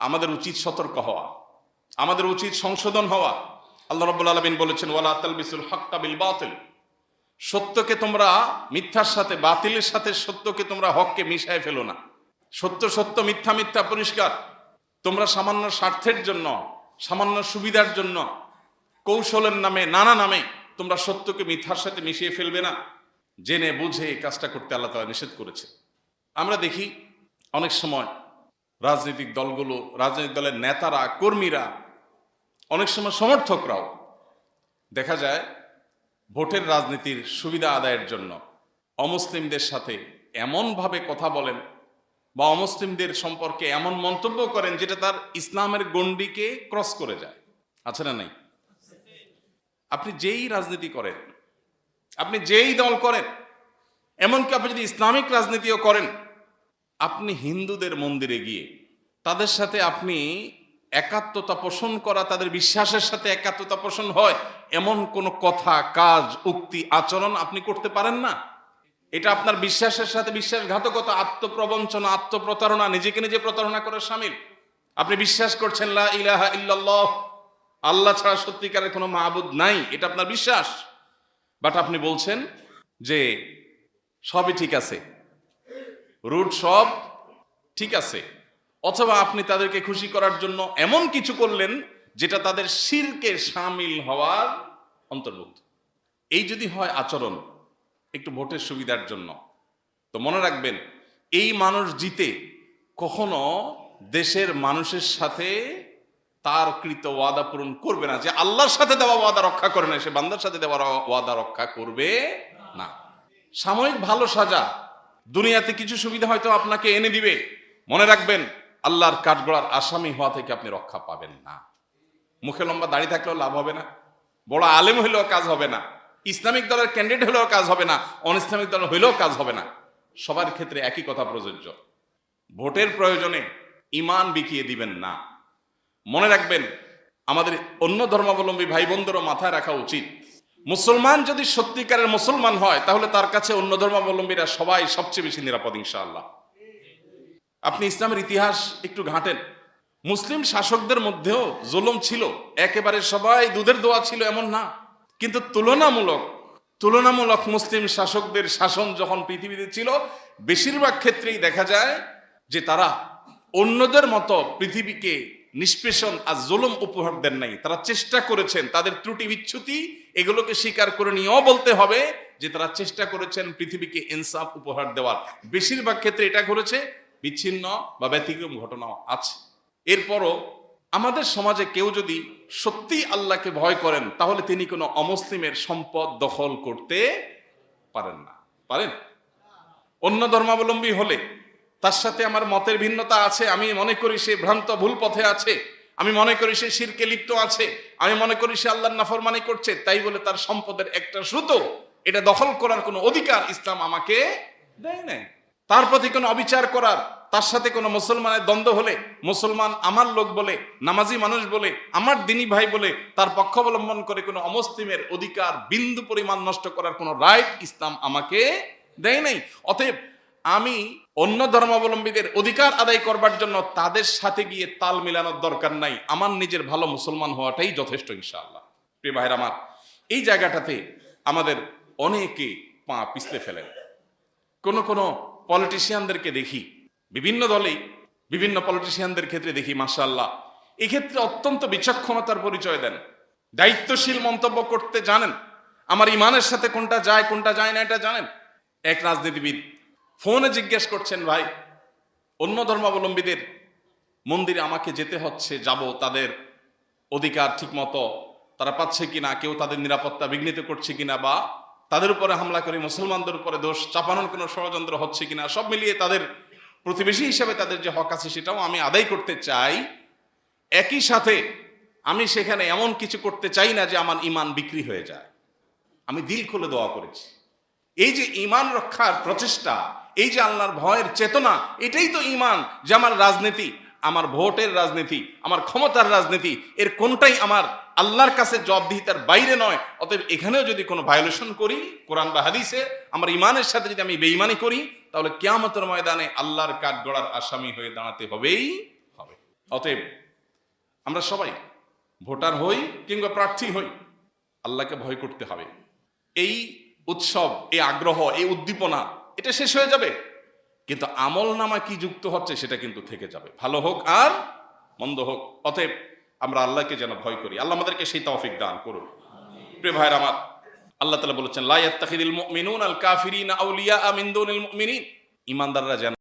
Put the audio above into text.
আমাদের উচিত সতর্ক হওয়া, আমাদের উচিত সংশোধন হওয়া। আল্লাহ রাব্বুল আলামিন বলেছেন, ওয়ালা তালবিসুল হাক্কা বিল বাতিল, সত্যকে তোমরা মিথ্যার সাথে, বাতিলের সাথে সত্যকে তোমরা হককে মিশায় ফেলো না। সত্য সত্য, মিথ্যা মিথ্যা, পরিষ্কার। তোমরা সামান্য স্বার্থের জন্য, সামান্য সুবিধার জন্য, কৌশলের নামে, নানা নামে তোমরা সত্যকে মিথ্যার সাথে মিশিয়ে ফেলবে না। জেনে বুঝে এই কাজটা করতে আল্লাহ তাআলা নিষেধ করেছে। আমরা দেখি অনেক সময় রাজনৈতিক দলগুলো, রাজনৈতিক দলের নেতারা, কর্মীরা, অনেক সময় সমর্থকরাও দেখা যায় ভোটের রাজনীতির সুবিধা আদায়ের জন্য অমুসলিমদের সাথে এমনভাবে কথা বলেন বা অমুসলিমদের সম্পর্কে এমন মন্তব্য করেন যেটা তার ইসলামের গণ্ডিকে ক্রস করে যায়। আছে না নাই? আপনি যেই রাজনীতি করেন, আপনি যেই দল করেন, এমনকি আপনি যদি ইসলামিক রাজনীতিও করেন, আপনি হিন্দুদের মন্দিরে গিয়ে তাদের সাথে আপনি একাত্মতা পোষণ করা, তাদের বিশ্বাসের সাথে একাত্মতা পোষণ হয় এমন কোনো কথা, কাজ, উক্তি, আচরণ আপনি করতে পারেন না। এটা আপনার বিশ্বাসের সাথে বিশ্বাসঘাতকতা, আত্মপ্রবঞ্চনা, আত্মপ্রতারণা, নিজেকে নিজে প্রতারণা করার শামিল। আপনি বিশ্বাস করছেন লা ইলাহা ইল্লাল্লাহ, আল্লাহ ছাড়া সত্যিকারের কোনো মাবুদ নাই, এটা আপনার বিশ্বাস। বাট আপনি বলছেন যে সবই ঠিক আছে, রুট সব ঠিক আছে, অথবা আপনি তাদেরকে খুশি করার জন্য এমন কিছু করলেন যেটা তাদের শিরকে শামিল হওয়ার অন্তর্ভুক্ত। এই যদি হয় আচরণ একটু ভোটের সুবিধার জন্য, তো মনে রাখবেন এই মানুষ জিতে কখনো দেশের মানুষের সাথে তার কৃত ওয়াদা পূরণ করবে না। যে আল্লাহর সাথে দেওয়া ওয়াদা রক্ষা করে না, সে বান্দার সাথে দেওয়া ওয়াদা রক্ষা করবে না। সাময়িক ভালো সাজা, দুনিয়াতে কিছু সুবিধা হয়তো আপনাকে এনে দিবে, মনে রাখবেন আল্লাহর কাঠগড়ার আসামি হওয়া থেকে আপনি রক্ষা পাবেন না। মুখে লম্বা দাড়ি থাকলেও লাভ হবে না, বড় আলেম হইলেও কাজ হবে না, ইসলামিক দলের ক্যান্ডিডেট হলেও কাজ হবে না, অন ইসলামিক দল হইলেও কাজ হবে না। সবার ক্ষেত্রে একই কথা প্রযোজ্য। ভোটের প্রয়োজনে ঈমান বিকিয়ে দিবেন না। মনে রাখবেন আমাদের অন্য ধর্মাবলম্বী ভাই বোনদেরও মাথায় রাখা উচিত, মুসলমান যদি সত্যিকারের মুসলমান হয় তাহলে তার কাছে অন্য ধর্মাবলম্বীরা সবাই সবচেয়ে বেশি নিরাপদ ইনশাআল্লাহ। আপনি ইসলামের ইতিহাস একটু ঘাঁটেন, মুসলিম শাসকদের মধ্যেও জুলুম ছিল, একেবারে সবাই দুধের দোয়া ছিল এমন না, কিন্তু তুলনামূলক মুসলিম শাসকদের শাসন যখন পৃথিবীতে ছিল, বেশিরভাগ ক্ষেত্রেই দেখা যায় যে তারা অন্যদের মতো পৃথিবীকে নিষ্পেষণ আর জুলুম উপহার দেন নাই। তারা চেষ্টা করেছেন, তাদের ত্রুটি বিচ্যুতি এগুলোকে স্বীকার করে নিয়েও বলতে হবে যে তারা চেষ্টা করেছেন পৃথিবীকে ইনসাফ উপহার দেওয়ার। বেশিরভাগ ক্ষেত্রে এটা ঘটেছে, বিচ্ছিন্ন বা ব্যতিক্রম ঘটনাও আছে। এরপরও আমাদের সমাজে কেউ যদি সত্যি আল্লাহকে ভয় করেন তাহলে তিনি কোনো অমুসলিমের সম্পদ দখল করতে পারেন না। পারেন? অন্য ধর্মাবলম্বী হলে তার সাথে আমার মতের ভিন্নতা আছে, আমি মনে করি সে ভ্রান্ত ভুল পথে আছে, আমি মনে করি সে শিরকে লিপ্ত আছে, আমি মনে করি সে আল্লাহর নাফরমানি করছে, তাই বলে তার সম্পদের একটা সুতো এটা দখল করার কোনো অধিকার ইসলাম আমাকে দেয় নাই। তার প্রতি কোনো অবিচার করার, তার সাথে কোনো মুসলমানের দ্বন্দ্ব হলে, মুসলমান আমার লোক বলে, নামাজি মানুষ বলে, আমার দিনী ভাই বলে তার পক্ষ অবলম্বন করে কোনো অমুসলিমের অধিকার বিন্দু পরিমাণ নষ্ট করার কোনো রাইট ইসলাম আমাকে দেয় নাই। অতএব আমি অন্য ধর্মাবলম্বীদের অধিকার আদায় করবার জন্য তাদের সাথে গিয়ে তাল মিলানোর দরকার নাই, আমার নিজের ভালো মুসলমান হওয়াটাই যথেষ্ট ইনশাআল্লাহ। প্রিয় ভাইরা আমার, এই জায়গাটাতে আমাদের অনেকে পা পিছলে ফেলেন। কোনো পলিটিশিয়ানদেরকে দেখি, বিভিন্ন দলেই বিভিন্ন পলিটিশিয়ানদের ক্ষেত্রে দেখি মাশাআল্লাহ এক্ষেত্রে অত্যন্ত বিচক্ষণতার পরিচয় দেন, দায়িত্বশীল মন্তব্য করতে জানেন, আমার ইমানের সাথে কোনটা যায় কোনটা যায় না এটা জানেন। এক রাজনীতিবিদ ফোনে জিজ্ঞেস করছেন, ভাই অন্য ধর্মাবলম্বীদের মন্দিরে আমাকে যেতে হচ্ছে, যাব, তাদের অধিকার ঠিক মতো তারা পাচ্ছে কিনা, কেউ তাদের নিরাপত্তা বিঘ্নিত করছে কিনা, বা তাদের উপরে হামলা করে মুসলমানদের উপরে দোষ চাপানোর কোনো ষড়যন্ত্র হচ্ছে কিনা, সব মিলিয়ে তাদের প্রতিবেশী হিসেবে তাদের যে হক আছে সেটাও আমি আদায় করতে চাই। একই সাথে আমি সেখানে এমন কিছু করতে চাই না যে আমার ঈমান বিক্রি হয়ে যায়। আমি দিল খুলে দোয়া করেছি। এই যে ঈমান রক্ষার প্রচেষ্টা, এই যে আল্লাহর ভয়ের চেতনা, এটাই তো ঈমান। যে আমার রাজনীতি, আমার ভোটের রাজনীতি, আমার ক্ষমতার রাজনীতি, এর কোনটাই আমার আল্লাহর কাছে জবাবদিহিতার বাইরে নয়। অতএব এখানেও যদি কোনো ভায়োলেশন করি কোরআন বা হাদিসে, আমার ঈমানের সাথে যদি আমি বেঈমানি করি, তাহলে কিয়ামতের ময়দানে আল্লাহর কাঠগড়ার আসামি হয়ে দাঁড়াতে হবেই হবে। অতএব আমরা সবাই ভোটার হই কিংবা প্রার্থী হই, আল্লাহকে ভয় করতে হবে। এই উৎসব, এই আগ্রহ, এই উদ্দীপনা এটা শেষ হয়ে যাবে, কিন্তু আমল নামা কি যুক্ত হচ্ছে সেটা কিন্তু থেকে যাবে, ভালো হোক আর মন্দ হোক। অতএব আমরা আল্লাহকে যেন ভয় করি, আল্লাহ আমাদেরকে সেই তৌফিক দান করুন। প্রিয় ভাইরা আমার, আল্লাহ তাআলা বলেছেন লা ইয়াত্তাখিযুল মুমিনুনা আল কাফিরিনা আউলিয়া মিন দুনিল মুমিনিন, ঈমানদাররা যেন